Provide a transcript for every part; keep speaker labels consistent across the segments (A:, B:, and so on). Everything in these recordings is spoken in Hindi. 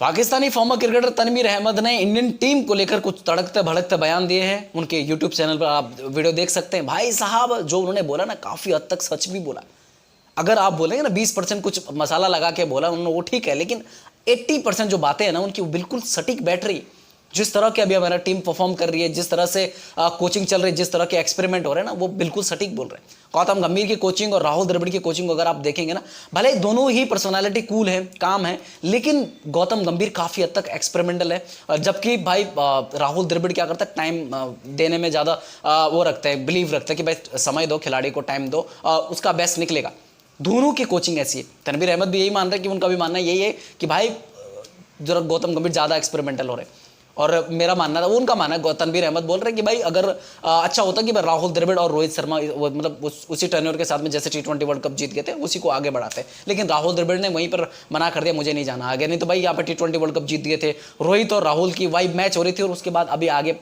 A: पाकिस्तानी फॉर्मर क्रिकेटर तनवीर अहमद ने इंडियन टीम को लेकर कुछ तड़कते भड़कते बयान दिए हैं। उनके यूट्यूब चैनल पर आप वीडियो देख सकते हैं। भाई साहब जो उन्होंने बोला ना, काफ़ी हद तक सच भी बोला। अगर आप बोलेंगे ना 20% कुछ मसाला लगा के बोला उन्होंने, वो ठीक है, लेकिन 80% जो बातें हैं ना उनकी, वो बिल्कुल सटीक बैठ रही है। जिस तरह की अभी हमारा टीम परफॉर्म कर रही है, जिस तरह से कोचिंग चल रही है, जिस तरह के एक्सपेरिमेंट हो रहे हैं ना, वो बिल्कुल सटीक बोल रहे हैं। गौतम गंभीर की कोचिंग और राहुल द्रविड़ की कोचिंग को अगर आप देखेंगे ना, भले दोनों ही पर्सनालिटी कूल है, काम है, लेकिन गौतम गंभीर काफ़ी हद तक एक्सपेरिमेंटल है, जबकि भाई राहुल द्रविड़ क्या करता है, टाइम देने में ज़्यादा वो रखते हैं, बिलीव रखते हैं कि भाई समय दो, खिलाड़ी को टाइम दो, उसका बेस्ट निकलेगा। दोनों की कोचिंग ऐसी है। तनवीर अहमद भी यही मान रहे हैं कि उनका भी मानना यही है कि भाई जरा गौतम गंभीर ज़्यादा एक्सपेरिमेंटल हो रहे हैं। और मेरा मानना था, वो उनका मानना है, तनवीर अहमद बोल रहे हैं कि भाई अगर अच्छा होता कि राहुल द्रविड़ और रोहित शर्मा मतलब उसी टर्नओवर के साथ में जैसे T20 वर्ल्ड कप जीत गए थे उसी को आगे बढ़ाते, लेकिन राहुल द्रविड़ ने वहीं पर मना कर दिया, मुझे नहीं जाना आगे। नहीं तो भाई यहाँ पर T20 वर्ल्ड कप जीत गए थे, रोहित और राहुल की वाइब मैच हो रही थी, और उसके बाद अभी आगे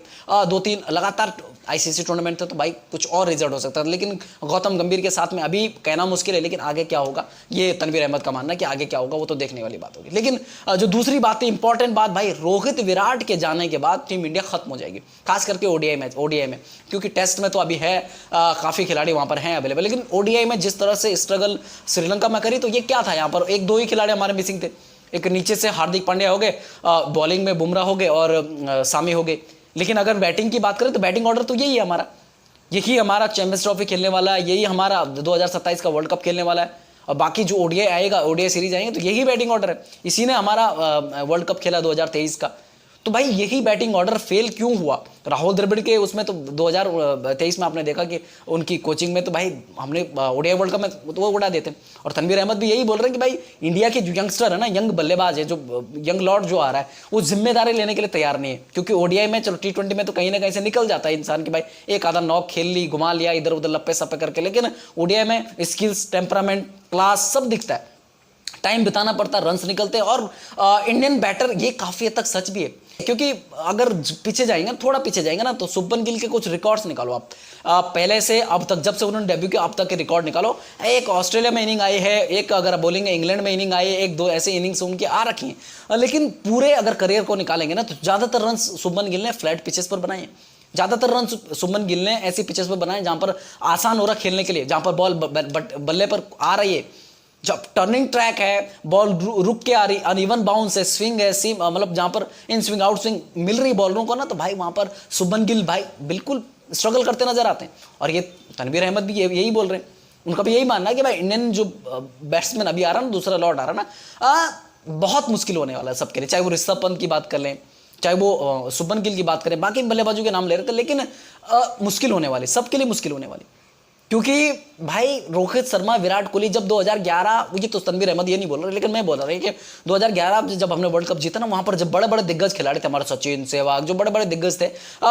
A: 2-3 लगातार ICC टूर्नामेंट थे, तो भाई कुछ और रिजल्ट हो सकता था। लेकिन गौतम गंभीर के साथ में अभी कहना मुश्किल है, लेकिन आगे क्या होगा ये तनवीर अहमद का मानना है कि आगे क्या होगा वो तो देखने वाली बात होगी। लेकिन जो दूसरी बात है, इंपॉर्टेंट बात, भाई रोहित विराट के जाने के बाद टीम इंडिया खत्म हो जाएगी, खास करके ओडीआई में, क्योंकि टेस्ट में तो अभी है काफ़ी खिलाड़ी वहाँ पर हैं अवेलेबल, लेकिन ओडीआई में जिस तरह से स्ट्रगल श्रीलंका में करी, तो ये क्या था, यहाँ पर 1-2 ही खिलाड़ी हमारे मिसिंग थे। एक नीचे से हार्दिक पांड्या हो गए, बॉलिंग में बुमराह हो गए और सामी हो गए। लेकिन अगर बैटिंग की बात करें तो बैटिंग ऑर्डर तो यही है हमारा, यही हमारा चैंपियंस ट्रॉफी खेलने वाला है, यही हमारा 2027 का वर्ल्ड कप खेलने वाला है, और बाकी जो ओडीआई आएगा, ओडीआई सीरीज आएंगे, तो यही बैटिंग ऑर्डर है। इसी ने हमारा वर्ल्ड कप खेला 2023 का। तो भाई यही बैटिंग ऑर्डर फेल क्यों हुआ? राहुल द्रविड़ के उसमें तो 2023 में आपने देखा कि उनकी कोचिंग में तो भाई हमने ओडीआई वर्ल्ड कप में तो वो उड़ा देते। और तनवीर अहमद भी यही बोल रहे हैं कि भाई इंडिया के जो यंगस्टर है ना, यंग बल्लेबाज है, जो यंग लॉर्ड जो आ रहा है, वो जिम्मेदारी लेने के लिए तैयार नहीं है। क्योंकि ओडीआई में चलो T20 में तो कहीं ना कहीं से निकल जाता है इंसान की भाई एक आधा नॉक खेल ली, घुमा लिया इधर उधर लप्पे सप्पे करके, लेकिन ओडीआई में स्किल्स, टेम्परामेंट, क्लास सब दिखता है, टाइम बिताना पड़ता है, रन्स निकलते हैं। और इंडियन बैटर, ये काफ़ी हद तक सच भी है, क्योंकि अगर पीछे जाएंगे, थोड़ा पीछे जाएंगे ना, तो शुभमन गिल के कुछ रिकॉर्ड्स निकालो आप, पहले से अब तक, जब से उन्होंने डेब्यू किया अब तक के रिकॉर्ड निकालो। एक ऑस्ट्रेलिया में इनिंग आई है, एक अगर बोलेंगे इंग्लैंड में इनिंग आई है, 1-2 ऐसे इनिंग्स उनकी आ रखी हैं, लेकिन पूरे अगर करियर को निकालेंगे ना, तो ज़्यादातर रन शुभमन गिल ने फ्लैट पिचेस पर बनाए हैं। ज़्यादातर रन शुभमन गिल ने ऐसी पिचेस पर बनाए जहाँ पर आसान हो रहा खेलने के लिए, जहाँ पर बॉल बल्ले पर आ रही है, जब टर्निंग ट्रैक है, बॉल रुक के आ रही, अनइवन बाउंस है, स्विंग है, सीम मतलब जहां पर इन स्विंग आउट स्विंग मिल रही बॉलरों को ना, तो भाई वहां पर शुभमन गिल भाई बिल्कुल स्ट्रगल करते नजर आते हैं। और ये तनवीर अहमद भी यही बोल रहे हैं, उनका भी यही मानना है कि भाई इंडियन जो बैट्समैन अभी आ रहा है ना, दूसरा लॉट आ रहा है ना, बहुत मुश्किल होने वाला है सबके लिए। चाहे वो ऋषभ पंत की बात कर लें, चाहे वो शुभमन गिल की बात करें, बाकी बल्लेबाजों के नाम ले रहे थे, लेकिन मुश्किल होने वाली, सबके लिए मुश्किल होने वाली। क्योंकि भाई रोहित शर्मा, विराट कोहली जब 2011, ये तो तनवीर अहमद ये नहीं बोल रहे, लेकिन मैं बोल रहा हूँ कि 2011 जब हमने वर्ल्ड कप जीता ना, वहाँ पर जब बड़े बड़े दिग्गज खिलाड़ी थे, हमारे सचिन, सहवाग, जो बड़े बड़े दिग्गज थे,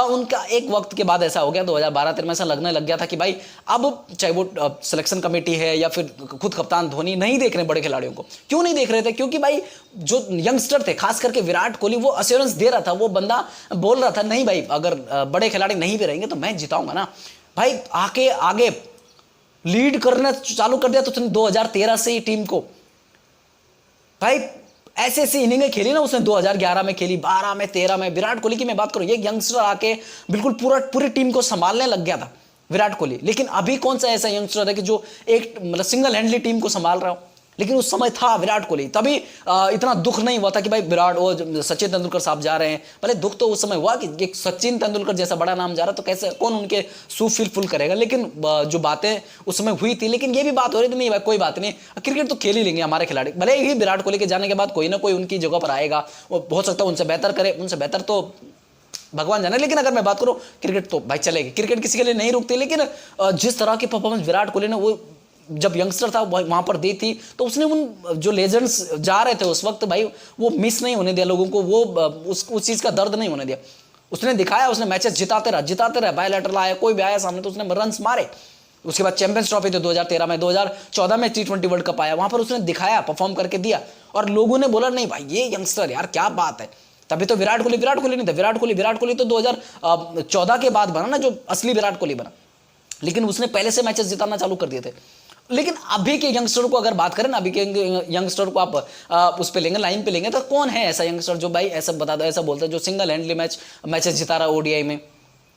A: उनका एक वक्त के बाद ऐसा हो गया, 2012-13 में ऐसा लगने लग गया था कि भाई अब चाहे वो सिलेक्शन कमेटी है या फिर खुद कप्तान धोनी नहीं देख रहे बड़े खिलाड़ियों को। क्यों नहीं देख रहे थे? क्योंकि भाई जो यंगस्टर थे, खास करके विराट कोहली, वो अश्योरेंस दे रहा था, वो बंदा बोल रहा था नहीं भाई अगर बड़े खिलाड़ी नहीं भी रहेंगे तो मैं जिताऊंगा ना भाई। आगे लीड करना चालू कर दिया तो उसने 2013 से ही टीम को भाई ऐसे ऐसी इनिंगें खेली ना उसने, 2011 में खेली, 12 में, 13 में। विराट कोहली की मैं बात करूं, ये यंगस्टर आके बिल्कुल पूरी टीम को संभालने लग गया था विराट कोहली। लेकिन अभी कौन सा ऐसा यंगस्टर है कि जो एक मतलब सिंगल हैंडली टीम को संभाल रहा हो? लेकिन उस समय था विराट कोहली, तभी इतना दुख नहीं हुआ था कि भाई विराट वो सचिन तेंदुलकर साहब जा रहे हैं। भले दुख तो उस समय हुआ कि एक सचिन तेंदुलकर जैसा बड़ा नाम जा रहा, तो कैसे कौन उनके शू फुल करेगा। लेकिन जो बातें उस समय हुई थी, लेकिन ये भी बात हो रही थी नहीं भाई कोई बात नहीं, क्रिकेट तो खेल ही लेंगे हमारे खिलाड़ी। भले ही विराट कोहली के जाने के बाद कोई ना कोई उनकी जगह पर आएगा, वो हो सकता है उनसे बेहतर करे, उनसे बेहतर तो भगवान जाने। लेकिन अगर मैं बात करूं क्रिकेट तो भाई चलेगी, क्रिकेट किसी के लिए नहीं रुकती। लेकिन जिस तरह की परफॉर्मेंस विराट कोहली ने वो जब यंगस्टर था वहां पर दी थी, तो उसने उन जो लेजेंड्स जा रहे थे उस वक्त भाई वो मिस नहीं होने दिया लोगों को, वो उस चीज का दर्द नहीं होने दिया। उसने दिखाया, उसने मैचेस जिताते रहा, बायलैटरल आया, कोई भी आया सामने तो उसने रन्स मारे। उसके बाद चैंपियंस ट्रॉफी थी 2013 में, 2014 में T20 वर्ल्ड कप आया, वहां पर उसने दिखाया, परफॉर्म करके दिया, और लोगों ने बोला नहीं भाई ये यंगस्टर यार क्या बात है। तभी तो विराट कोहली नहीं था, विराट कोहली तो 2014 के बाद बना ना, जो असली विराट कोहली बना। लेकिन उसने पहले से मैचेस जिताना चालू कर दिए थे। लेकिन अभी के यंगस्टर को अगर बात करें ना, अभी के यंगस्टर को आप उस पे लेंगे, लाइन पे लेंगे, तो कौन है ऐसा यंगस्टर जो भाई ऐसा बता दो, ऐसा बोलता है जो सिंगल हैंडली मैचेस जिता रहा ओडीआई में।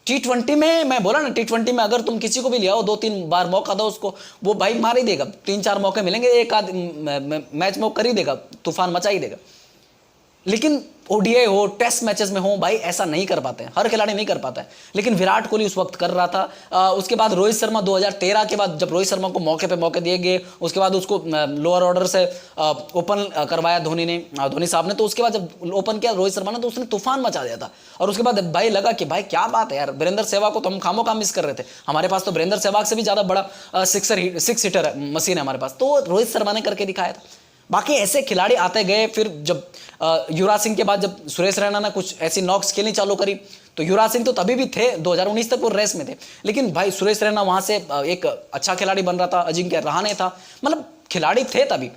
A: T20 में मैं बोला ना, T20 में अगर तुम किसी को भी ले आओ, 2-3 बार मौका दो उसको, वो भाई मार ही देगा। 3-4 मौके मिलेंगे, एक आध मैच में कर ही देगा, तूफान मचा ही देगा। लेकिन ओडीआई हो, टेस्ट मैचेस में हो, भाई ऐसा नहीं कर पाते हैं, हर खिलाड़ी नहीं कर पाता है। लेकिन विराट कोहली उस वक्त कर रहा था। उसके बाद रोहित शर्मा 2013 के बाद, जब रोहित शर्मा को मौके पे मौके दिए गए, उसके बाद उसको लोअर ऑर्डर से ओपन करवाया धोनी साहब ने, तो उसके बाद जब ओपन किया रोहित शर्मा ने, तो उसने तूफान मचा दिया था। और उसके बाद भाई लगा कि भाई क्या बात है यार, वीरेंद्र सहवाग को तो हम खामोखा मिस कर रहे थे, हमारे पास तो वीरेंद्र सहवाग से भी ज्यादा बड़ा सिक्स हिटर मशीन है हमारे पास, तो रोहित शर्मा ने करके दिखाया था। बाकी ऐसे खिलाड़ी आते गए। फिर जब युवराज सिंह के बाद जब सुरेश रैना ने कुछ ऐसी नॉक्स खेलनी चालू करी, तो युवराज सिंह तो तभी भी थे, 2019 तक वो रेस में थे, लेकिन भाई सुरेश रैना वहां से एक अच्छा खिलाड़ी बन रहा था, अजिंक्य रहाणे था, मतलब खिलाड़ी थे तभी।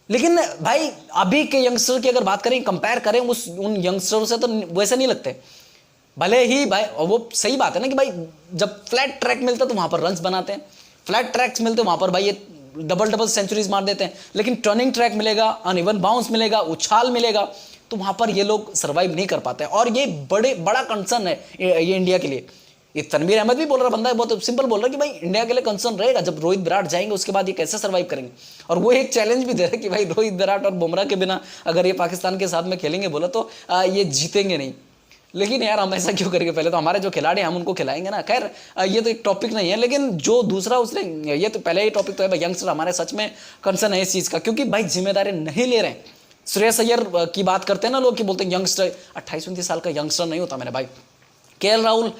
A: लेकिन भाई अभी के यंगस्टर की अगर बात करें, कंपेयर करें उन यंगस्टरों से, तो वैसे नहीं लगते। भले ही भाई, और वो सही बात है ना कि भाई जब फ्लैट ट्रैक मिलता है तो वहां पर रन्स बनाते हैं, फ्लैट ट्रैक्स मिलते वहां पर भाई ये डबल सेंचुरीज मार देते हैं। लेकिन टर्निंग ट्रैक मिलेगा, अनइवन बाउंस मिलेगा, उछाल मिलेगा, तो वहां पर ये लोग सर्वाइव नहीं कर पाते। और ये बड़ा कंसर्न है ये इंडिया के लिए। ये तनवीर अहमद भी बोल रहा बंदा है, बहुत सिंपल बोल रहा है कि भाई इंडिया के लिए कंसर्न रहेगा, जब रोहित विराट जाएंगे उसके बाद ये कैसे सर्वाइव करेंगे। और वो एक चैलेंज भी दे रहा है कि भाई रोहित विराट और बुमराह के बिना अगर ये पाकिस्तान के साथ में खेलेंगे बोला तो ये जीतेंगे नहीं। लेकिन यार हम ऐसा क्यों करेंगे, पहले तो हमारे जो खिलाड़ी हैं हम उनको खिलाएंगे ना। खैर ये तो एक टॉपिक नहीं है, लेकिन जो दूसरा उसने, ये तो पहले ही टॉपिक तो है भाई, यंगस्टर हमारे सच में कंसर्न है इस चीज़ का, क्योंकि भाई जिम्मेदारी नहीं ले रहे हैं। श्रेयस अय्यर की बात करते हैं ना लोग, कि बोलते हैं यंगस्टर, 28-29 साल का यंगस्टर नहीं होता मेरे भाई। केएल राहुल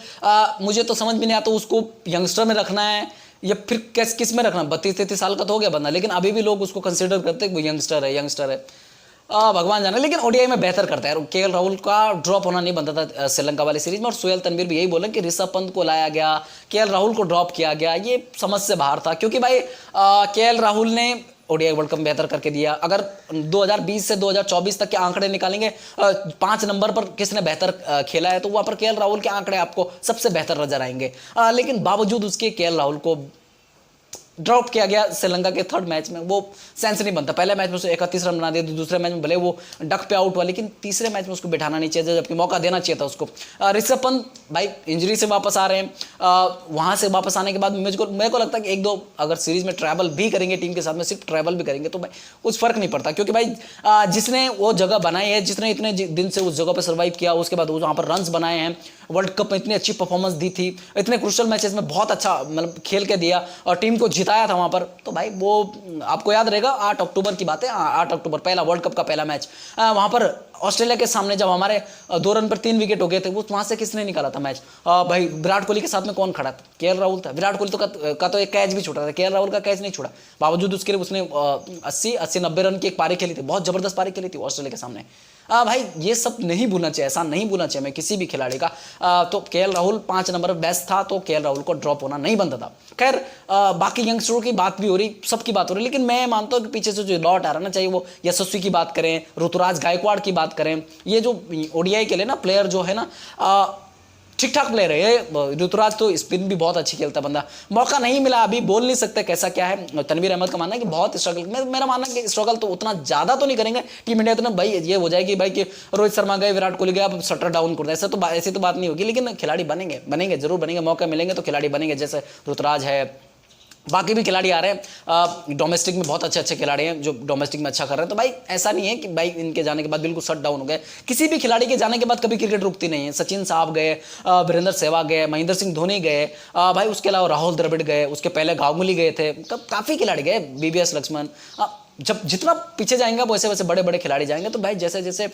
A: मुझे तो समझ में नहीं आता उसको यंगस्टर में रखना है या फिर किस में रखना। 32-33 साल का तो हो गया बंदा, लेकिन अभी भी लोग उसको कंसिडर करते हैं वो यंगस्टर है। भगवान जाने। लेकिन ओडीआई में बेहतर करता है। केएल राहुल का ड्रॉप होना नहीं बनता था श्रीलंका वाली सीरीज में, और सोहेल तनवीर भी यही बोले कि ऋषभ पंत को लाया गया, केएल राहुल को ड्रॉप किया गया, ये समझ से बाहर था। क्योंकि भाई केएल राहुल ने ओडीआई वर्ल्ड कप बेहतर करके दिया। अगर 2020 से 2024 तक के आंकड़े निकालेंगे, 5 नंबर पर किसने बेहतर खेला है, तो वहां पर केएल राहुल के आंकड़े आपको सबसे बेहतर नजर आएंगे। लेकिन बावजूद उसके केएल राहुल को ड्रॉप किया गया श्रीलंका के थर्ड मैच में। वो सेंस नहीं बनता। पहले मैच में उसको 31 रन बना दिए, दूसरे मैच में भले वो डक पे आउट हुआ, लेकिन तीसरे मैच में उसको बिठाना नहीं चाहिए, जबकि मौका देना चाहिए था उसको। ऋषभ पंत भाई इंजरी से वापस आ रहे हैं, वहां से वापस आने के बाद मेरे को लगता है कि 1-2 अगर सीरीज में ट्रैवल भी करेंगे टीम के साथ में, सिर्फ ट्रैवल भी करेंगे तो भाई कुछ फर्क नहीं पड़ता। क्योंकि भाई जिसने वो जगह बनाई है, जिसने इतने दिन से उस जगह पर सर्वाइव किया, उसके बाद वहां पर रन बनाए हैं, वर्ल्ड कप में इतनी अच्छी परफॉर्मेंस दी थी, इतने क्रूशियल मैचेस में बहुत अच्छा मतलब खेल के दिया और टीम को जिताया था वहां पर, तो भाई वो आपको याद रहेगा 8 अक्टूबर की बात है। 8 अक्टूबर पहला वर्ल्ड कप का पहला मैच, वहां पर ऑस्ट्रेलिया के सामने जब हमारे 2 रन पर 3 विकेट हो गए थे, वो वहां से किसने निकाला था मैच? भाई विराट कोहली के साथ में कौन खड़ा था? केएल राहुल था। विराट कोहली का तो एक कैच भी छूटा था, केएल राहुल का कैच नहीं छूटा। बावजूद उसके लिए उसने 80-90 रन की एक पारी खेली थी, बहुत जबरदस्त पारी खेली थी ऑस्ट्रेलिया के सामने। भाई ये सब नहीं भूलना चाहिए, ऐसा नहीं भूलना चाहिए मैं किसी भी खिलाड़ी का। तो केएल राहुल 5 नंबर बेस्ट था, तो केएल राहुल को ड्रॉप होना नहीं बनता था। खैर बाकी यंगस्टरों की बात भी हो रही, सबकी बात हो रही, लेकिन मैं मानता हूं कि पीछे से जो लौट आ रहा ना, चाहिए वो यशस्वी की बात करें, ऋतुराज गायकवाड़ की बात करें, ये जो ओडीआई के लिए ना प्लेयर जो है ना ठीक ठाक प्लेयर है। ऋतुराज तो स्पिन भी बहुत अच्छी खेलता है बंदा, मौका नहीं मिला, अभी बोल नहीं सकते कैसा क्या है। तनवीर अहमद का मानना है कि बहुत स्ट्रगल, मेरा मानना है कि स्ट्रगल तो उतना ज्यादा तो नहीं करेंगे टीम इंडिया, तो भाई ये हो जाएगी भाई कि रोहित शर्मा गए, विराट कोहली गए, अब शटर डाउन कर दे, ऐसी तो बात नहीं होगी। लेकिन खिलाड़ी बनेंगे जरूर बनेंगे, मौका मिलेंगे तो खिलाड़ी बनेंगे, जैसे ऋतुराज है, बाकी भी खिलाड़ी आ रहे हैं। डोमेस्टिक में बहुत अच्छे खिलाड़ी हैं जो डोमेस्टिक में अच्छा कर रहे हैं, तो भाई ऐसा नहीं है कि भाई इनके जाने के बाद बिल्कुल शट डाउन हो गए। किसी भी खिलाड़ी के जाने के बाद कभी क्रिकेट रुकती नहीं है। सचिन साहब गए, वीरेंद्र सहवाग गए, महेंद्र सिंह धोनी गए, भाई उसके अलावा राहुल द्रविड़ गए, उसके पहले गांगुली गए थे, काफ़ी खिलाड़ी गए, बीबीएस लक्ष्मण। जब जितना पीछे जाएंगे वैसे वैसे बड़े बड़े खिलाड़ी जाएंगे, तो भाई जैसे जैसे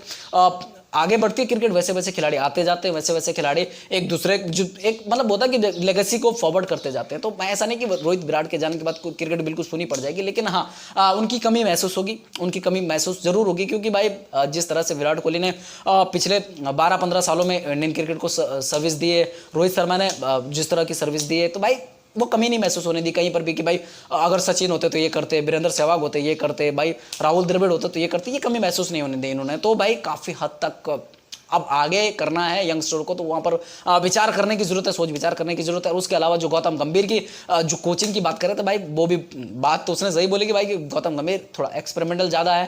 A: आगे बढ़ती है क्रिकेट, वैसे वैसे खिलाड़ी आते जाते हैं, वैसे वैसे खिलाड़ी एक दूसरे जो एक मतलब होता है कि लेगेसी को फॉरवर्ड करते जाते हैं। तो ऐसा नहीं कि रोहित विराट के जाने के बाद क्रिकेट बिल्कुल सुनी पड़ जाएगी, लेकिन हाँ उनकी कमी महसूस होगी, उनकी कमी महसूस जरूर होगी। क्योंकि भाई जिस तरह से विराट कोहली ने पिछले 12-15 सालों में इंडियन क्रिकेट को सर्विस दी है, रोहित शर्मा ने जिस तरह की सर्विस दी है, तो भाई वो कमी नहीं महसूस होने दी कहीं पर भी कि भाई अगर सचिन होते तो ये करते, वीरेंद्र सहवाग होते ये करते, भाई राहुल द्रविड़ होते तो ये करते, ये कमी महसूस नहीं होने दी इन्होंने। तो भाई काफ़ी हद तक अब आगे करना है यंगस्टर को, तो वहाँ पर विचार करने की जरूरत है, सोच विचार करने की जरूरत है। और उसके अलावा जो गौतम गंभीर की जो कोचिंग की बात करें तो भाई वो भी बात तो उसने सही बोली कि भाई कि गौतम गंभीर थोड़ा एक्सपेरिमेंटल ज़्यादा है।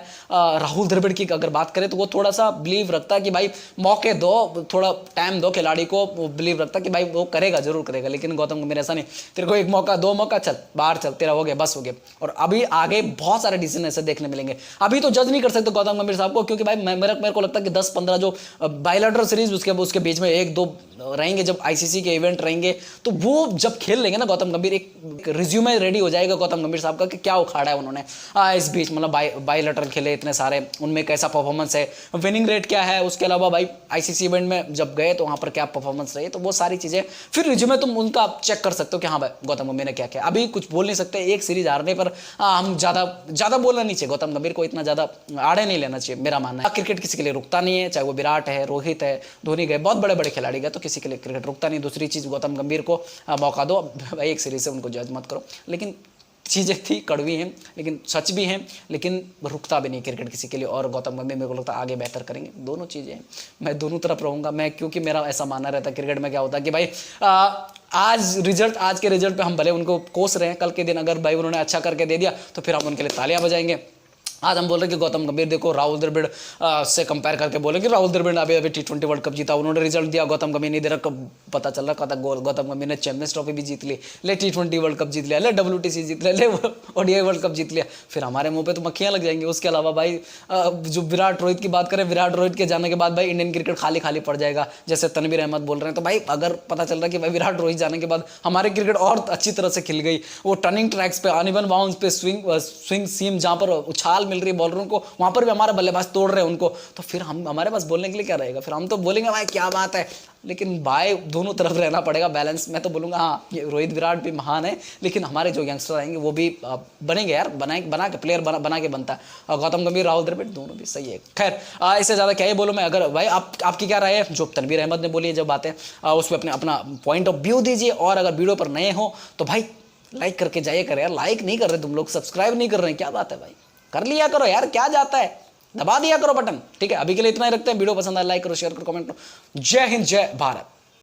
A: राहुल द्रविड़ की अगर बात करें तो वो थोड़ा सा बिलीव रखता है कि भाई मौके दो, थोड़ा टाइम दो खिलाड़ी को, वो बिलीव रखता है कि भाई वो करेगा, जरूर करेगा। लेकिन गौतम गंभीर ऐसा नहीं, तेरे को एक मौका, दो मौका, चल बाहर चल, तेरा हो गया, बस हो गया। और अभी आगे बहुत सारे डिसीजन ऐसे देखने मिलेंगे। अभी तो जज नहीं कर सकते गौतम गंभीर साहब को, क्योंकि भाई मेरे को लगता है कि 10-15 जो बायलैटरल सीरीज उसके बीच में 1-2 रहेंगे, जब आईसीसी के इवेंट रहेंगे, तो वो जब खेल लेंगे ना गौतम गंभीर, एक रिज्यूमे रेडी हो जाएगा गौतम गंभीर साहब का कि क्या उखाड़ा है उन्होंने इस बीच, मतलब बायलैटरल खेले इतने सारे, उनमें कैसा परफॉर्मेंस है, विनिंग रेट क्या है, उसके अलावा भाई आईसीसी इवेंट में जब गए तो वहां पर क्या परफॉर्मेंस रही, तो वो सारी चीजें फिर रिज्यूमे तुम उनका चेक कर सकते हो कि हाँ भाई गौतम गंभीर ने क्या किया। अभी कुछ बोल नहीं सकते, एक सीरीज हारने पर हम ज्यादा बोलना नहीं चाहिए, गौतम गंभीर को इतना ज्यादा आड़े नहीं लेना चाहिए, मेरा मानना है। क्रिकेट किसी के लिए रुकता नहीं है, चाहे वो विराट है, रोहित है, धोनी गए, बहुत बड़े बड़े खिलाड़ी गए, तो किसी के लिए क्रिकेट रुकता नहीं। दूसरी चीज, गौतम गंभीर को मौका दो भाई, एक सीरीज से उनको जज मत करो। लेकिन चीज़ें थी कड़वी हैं, लेकिन सच भी हैं, लेकिन रुकता भी नहीं क्रिकेट किसी के लिए। और गौतम गंभीर मेरे को लगता है आगे बेहतर करेंगे। दोनों चीज़ें हैं, मैं दोनों तरफ रहूँगा मैं, क्योंकि मेरा ऐसा मानना रहता है क्रिकेट में क्या होता है कि भाई आज के रिजल्ट पे हम भले उनको कोस रहे हैं, कल के दिन अगर भाई उन्होंने अच्छा करके दे दिया तो फिर हम उनके लिए तालियां बजाएंगे। आज हम बोल रहे हैं कि गौतम गंभीर देखो, राहुल द्रविड़ से कंपेयर करके बोले कि राहुल द्रविड़ ने अभी T20 वर्ल्ड कप जीता, उन्होंने रिजल्ट दिया, गौतम गंभीर नहीं दे रहा। कब पता चल रहा था गौतम गंभीर ने चैंपियंस ट्रॉफी भी जीत ली, ले T20 वर्ल्ड कप जीत लिया, ले WTC जीत लिया, ले ODI वर्ल्ड कप जीत लिया, फिर हमारे मुंह पे तो मक्खियां लग जाएंगी। उसके अलावा भाई जो विराट रोहित की बात करें, विराट रोहित के जाने के बाद भाई इंडियन क्रिकेट खाली खाली पड़ जाएगा, जैसे तनवीर अहमद बोल रहे हैं। तो भाई अगर पता चल रहा है कि भाई विराट रोहित जाने के बाद हमारी क्रिकेट और अच्छी तरह से खिल गई, वो टर्निंग ट्रैक्स पे, अनइवन बाउंस पे, स्विंग सीम जहाँ पर उछाल मिल रही है बॉलरों को, वहां पर भी हमारे बल्लेबाज तोड़ रहे हैं उनको, तो फिर हमारे पास बोलने के लिए क्या रहेगा? फिर हम तो बोलेंगे भाई क्या बात है, लेकिन भाई दोनों तरफ रहना पड़ेगा बैलेंस। मैं तो बोलूंगा हाँ, ये रोहित विराट भी महान है, लेकिन हमारे जो यंगस्टर आएंगे वो भी बनेंगे यार, बना के प्लेयर बना के बनता है। और गौतम गंभीर, राहुल द्रविड़ दोनों भी सही है। खैर इससे ज़्यादा क्या ही बोलूँ मैं। अगर भाई आपकी क्या राय है जो तनवीर अहमद ने बोली है जब बातें, उस पर अपना पॉइंट ऑफ व्यू दीजिए। और अगर वीडियो पर नए हो तो भाई लाइक करके जाइए करें यार, लाइक नहीं कर रहे तुम लोग, सब्सक्राइब नहीं कर रहे हैं, क्या बात है भाई, कर लिया करो यार, क्या जाता है, दबा दिया करो बटन। ठीक है, अभी के लिए इतना ही रखते हैं। वीडियो पसंद आए लाइक करो, शेयर करो, कमेंट करो। जय हिंद, जय भारत।